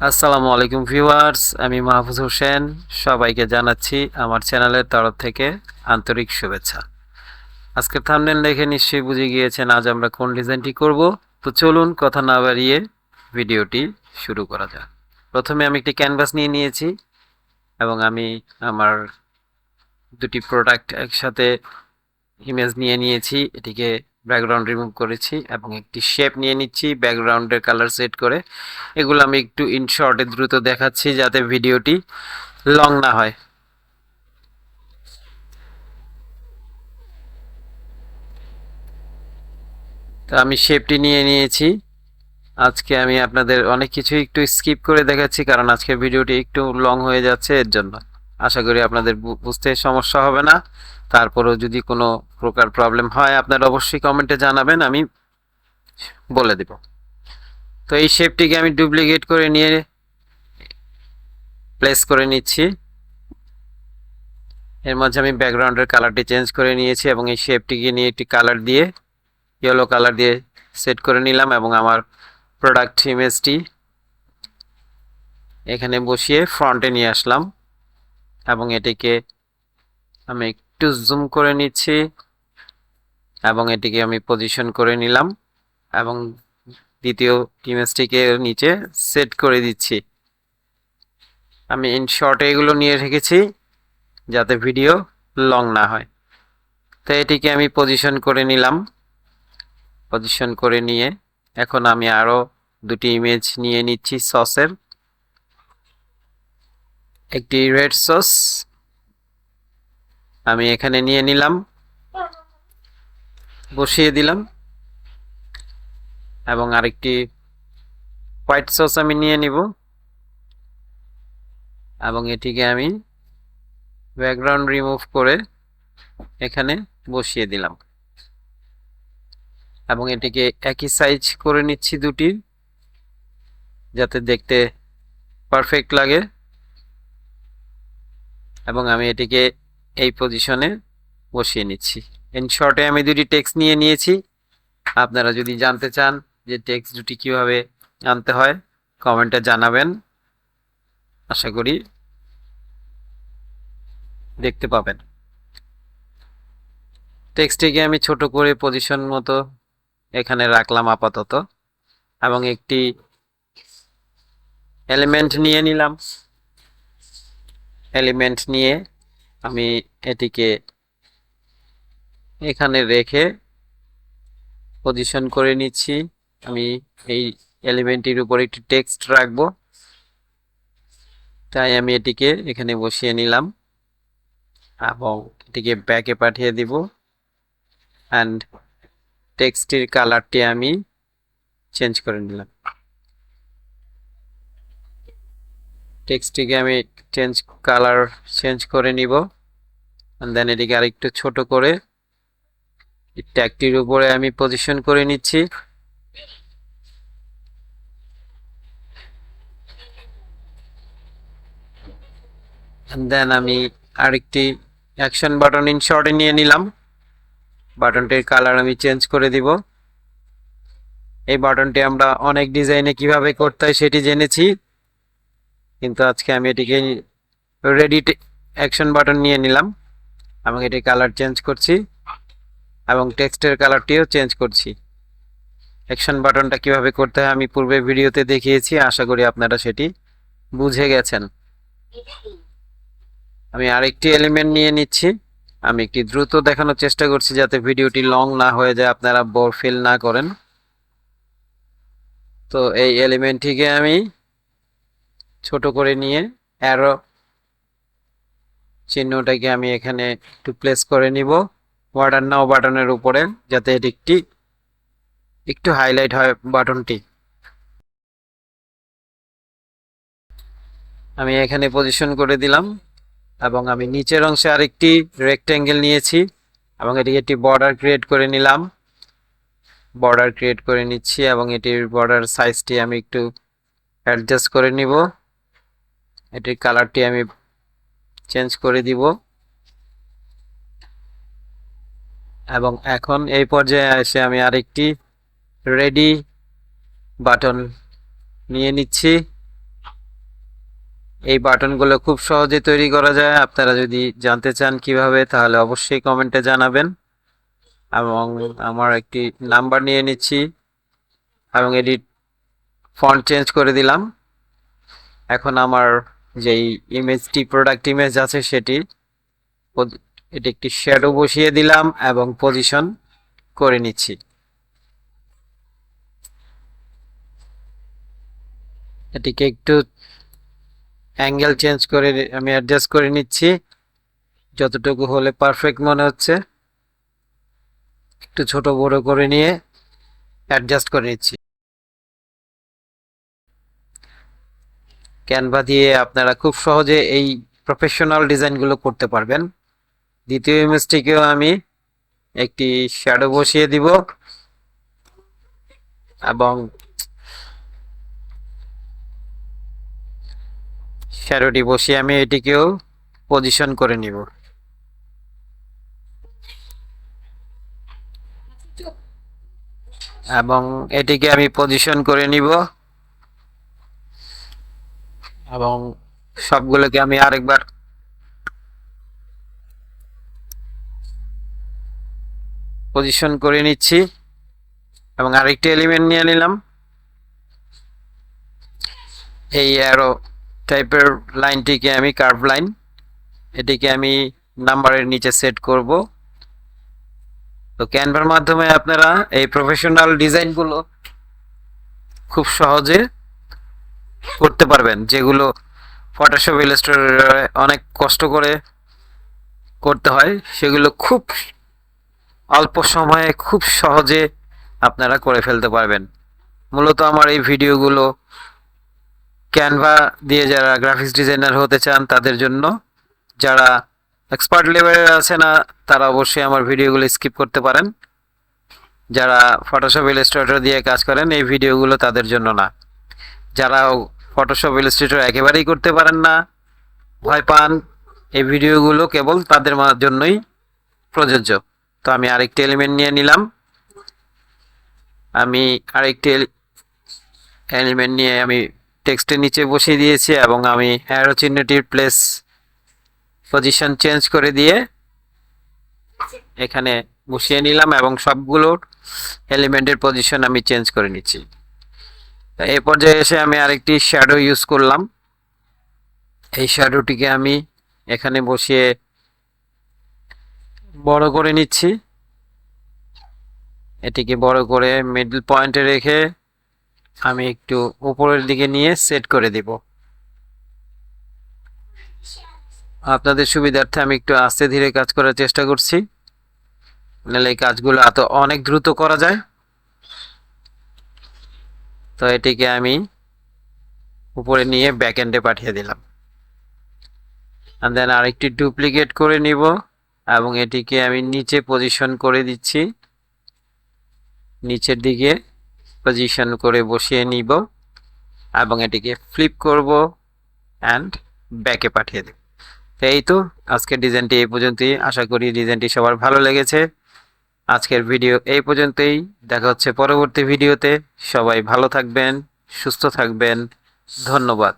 আসসালামু আলাইকুম ভিউয়ার্স, আমি মাহফুজ হোসেন। সবাইকে জানাচ্ছি আমার চ্যানেলের তরফ থেকে আন্তরিক শুভেচ্ছা। আজকের থাম্বনেল দেখে নিশ্চয়ই বুঝে গিয়েছেন আজ আমরা কোন ডিজাইনটি করব। তো চলুন কথা না বাড়িয়ে ভিডিওটি শুরু করা যাক। প্রথমে আমি একটি ক্যানভাস নিয়ে নিয়েছি এবং আমি আমার দুটি প্রোডাক্ট একসাথে ইমেজ নিয়ে নিয়েছি। এটিকে ব্যাকগ্রাউন্ড রিমুভ করেছি এবং একটি শেপ নিয়ে নিচ্ছি ব্যাকগ্রাউন্ডের কালার সেট করে। এগুলো আমি একটু ইন শর্টে দ্রুত দেখাচ্ছি যাতে ভিডিওটি লং না হয়। তো আমি শেপটি নিয়ে নিয়েছি। আজকে আমি আপনাদের অনেক কিছু একটু স্কিপ করে দেখাচ্ছি কারণ আজকের ভিডিওটি একটু লং হয়ে যাচ্ছে, এর জন্য আশা করি আপনাদের বুঝতে সমস্যা হবে না। তারপরেও যদি কোনো প্রকার প্রবলেম হয় আপনারা অবশ্যই কমেন্টে জানাবেন, আমি বলে দেব। তো এই শেপটিকে আমি ডুপ্লিকেট করে নিয়ে প্লেস করে নিচ্ছি। এর মাঝে আমি ব্যাকগ্রাউন্ডের কালারটি চেঞ্জ করে নিয়েছি এবং এই শেপটিকে নিয়ে একটি কালার দিয়ে ইয়েলো কালার দিয়ে সেট করে নিলাম এবং আমার প্রোডাক্ট ইমেজটি এখানে বসিয়ে ফ্রন্টে নিয়ে আসলাম এবং এটিকে আমি একটু জুম করে নিচ্ছি এবং এটিকে আমি পজিশন করে নিলাম এবং দ্বিতীয় ইমেজটিকে নিচে সেট করে দিচ্ছি। আমি ইন শর্টে এগুলো নিয়ে রেখেছি যাতে ভিডিও লং না হয়। তো এটিকে আমি পজিশন করে নিলাম। পজিশন করে নিয়ে এখন আমি আরো দুটি ইমেজ নিয়ে নিচ্ছি সসের। একটি রেড সস আমি এখানে নিয়ে নিলাম, বসিয়ে দিলাম এবং আরেকটি হোয়াইট সস আমি নিয়ে নিব এবং এটিকে আমি ব্যাকগ্রাউন্ড রিমুভ করে এখানে বসিয়ে দিলাম এবং এটিকে একই সাইজ করে নিচ্ছি দুটি যাতে দেখতে পারফেক্ট লাগে এবং আমি এটিকে এই পজিশনে বসিয়ে নিচ্ছি। ইন শর্টে আমি দুটি টেক্সট নিয়ে নিয়েছি। আপনারা যদি জানতে চান যে টেক্সট দুটি কিভাবে আনতে হয় কমেন্টে জানাবেন, আশা করি দেখতে পাবেন। টেক্সটিকে আমি ছোট করে পজিশন মতো এখানে রাখলাম আপাতত এবং একটি এলিমেন্ট নিয়ে নিলাম। এলিমেন্ট নিয়ে আমি এটিকে এখানে রেখে পজিশন করে নিচ্ছি। আমি এই এলিমেন্টের উপর একটি টেক্সট রাখবো, তাই আমি এটিকে এখানে বসিয়ে নিলাম এবং এটিকে ব্যাকে পাঠিয়ে দিব অ্যান্ড টেক্সটির কালারটি আমি চেঞ্জ করে নিলাম। টেক্সটটিকে আমি কালার চেঞ্জ করে নিব and then এটিকে আরেকটু ছোট করে ট্যাগটির উপরে আমি পজিশন করে নিচ্ছি and then আমি আরেকটি অ্যাকশন বাটন ইনশর্টে নিয়ে নিলাম। বাটনটির কালার আমি চেঞ্জ করে দিব। এই বাটনটি আমরা অনেক ডিজাইনে কিভাবে করতে হয় সেটি জেনেছি, কিন্তু আজকে আমি এটিকে রেডি অ্যাকশন বাটন নিয়ে নিলাম এবং এটি কালার চেঞ্জ করছি এবং টেক্সটের কালারটিও চেঞ্জ করছি। অ্যাকশন বাটনটা কিভাবে করতে হয় আমি পূর্বে ভিডিওতে দেখিয়েছি, আশা করি আপনারা সেটি বুঝে গেছেন। আমি আরেকটি এলিমেন্ট নিয়ে নিচ্ছি। আমি একটি দ্রুত দেখানোর চেষ্টা করছি যাতে ভিডিওটি লং না হয়ে যায়, আপনারা বোর ফিল না করেন। তো এই এলিমেন্টটিকে আমি ছোট করে নিয়ে অ্যারো চিহ্নটাকে আমি এখানে একটু প্লেস করে নিব ওয়াটার নাও বাটনের উপরে যাতে এটি একটু হাইলাইট হয় বাটনটি। আমি এখানে পজিশন করে দিলাম এবং আমি নিচের অংশে আরেকটি রেক্ট্যাঙ্গেল নিয়েছি এবং এটিকে একটি বর্ডার ক্রিয়েট করে নিলাম। বর্ডার ক্রিয়েট করে নিচ্ছি এবং এটির বর্ডার সাইজটি আমি একটু অ্যাডজাস্ট করে নিব। এটির কালারটি আমি চেঞ্জ করে দিব এবং এখন এই পর্যায়ে এসে আমি আরেকটি রেডি বাটন নিয়ে নিচ্ছি এই বাটনগুলো খুব সহজে তৈরি করা যায়। আপনারা যদি জানতে চান কিভাবে, তাহলে অবশ্যই কমেন্টে জানাবেন। এবং আমার একটি নাম্বার নিয়ে নিচ্ছি এবং এডিট ফন্ট চেঞ্জ করে দিলাম। এখন আমার যেই ইমেজটি প্রোডাক্ট ইমেজ আছে সেটি এটি একটি শ্যাডো বসিয়ে দিলাম এবং পজিশন করে নিচ্ছি। এটিকে একটু অ্যাঙ্গেল চেঞ্জ করে আমি অ্যাডজাস্ট করে নিচ্ছি যতটুকু হলে পারফেক্ট মনে হচ্ছে। একটু ছোট বড় করে নিয়ে অ্যাডজাস্ট করে নিচ্ছি। ক্যানভা দিয়ে আপনারা খুব সহজে এই প্রফেশনাল ডিজাইনগুলো করতে পারবেন। দ্বিতীয় ইমেজটিকেও আমি একটি শ্যাডো বসিয়ে দিব এবং শ্যাডোটি বসিয়ে আমি এটিকেও পজিশন করে নিব। এবং এটিকে আমি পজিশন করে নিব এবং সবগুলোকে আমি আরেকবার পজিশন করে নিচ্ছি এবং আরেকটি এলিমেন্ট নিয়ে নিলাম। এই অ্যারো টাইপের লাইনটিকে আমি কার্ভ লাইন, এটিকে আমি নাম্বারের নিচে সেট করব। তো ক্যানভার মাধ্যমে আপনারা এই প্রফেশনাল ডিজাইনগুলো খুব সহজে করতে পারবেন, যেগুলো ফটোশপ ইলাস্ট্রেটরে অনেক কষ্ট করে করতে হয়, সেগুলো খুব অল্প সময়ে খুব সহজে আপনারা করে ফেলতে পারবেন। মূলত আমার এই ভিডিওগুলো ক্যানভা দিয়ে যারা গ্রাফিক্স ডিজাইনার হতে চান তাদের জন্য। যারা এক্সপার্ট লেভেলের আছে না, তারা অবশ্যই আমার ভিডিওগুলো স্কিপ করতে পারেন। যারা ফটোশপ ইলাস্ট্রেটর দিয়ে কাজ করেন, এই ভিডিওগুলো তাদের জন্য না। যারা ফটোশপ ইলাস্ট্রেটর একেবারেই করতে পারেন না, ভয় পান, এই ভিডিওগুলো কেবল তাদের জন্যই প্রযোজ্য। তো আমি আরেকটি এলিমেন্ট নিয়ে নিলাম। আমি আরেকটি এলিমেন্ট নিয়ে আমি টেক্সটের নিচে বসিয়ে দিয়েছি এবং আমি অ্যারো চিহ্নটির প্লেস পজিশন চেঞ্জ করে দিয়ে এখানে বসিয়ে নিলাম এবং সবগুলোর এলিমেন্টের পজিশন আমি চেঞ্জ করে নিচ্ছি। এই পর্যায়ে এসে আমি আরেকটি শ্যাডো ইউজ করলাম। এই শ্যাডোটিকে আমি এখানে বসিয়ে বড় করে নিচ্ছি। এটিকে বড় করে মিডল পয়েন্টে রেখে আমি একটু উপরের দিকে নিয়ে সেট করে দিব। আপনাদের সুবিধার্থে আমি একটু আস্তে ধীরে কাজ করার চেষ্টা করছি, নাহলে এই কাজগুলো এত অনেক দ্রুত করা যায়। তো এটিকে আমি উপরে নিয়ে ব্যাক এন্ডে পাঠিয়ে দিলাম। আর দেন আরেকটি ডুপ্লিকেট করে নিব এবং এটিকে আমি নিচে পজিশন করে দিচ্ছি। নিচের দিকে পজিশন করে বসিয়ে নিব এবং এটিকে ফ্লিপ করব অ্যান্ড ব্যাকে পাঠিয়ে দেব। এই তো আজকের ডিজাইনটি এই পর্যন্তই। আশা করি ডিজাইনটি সবার ভালো লেগেছে। আজকের ভিডিও এই পর্যন্তই। দেখা হচ্ছে পরবর্তী ভিডিওতে। সবাই ভালো থাকবেন, সুস্থ থাকবেন। ধন্যবাদ।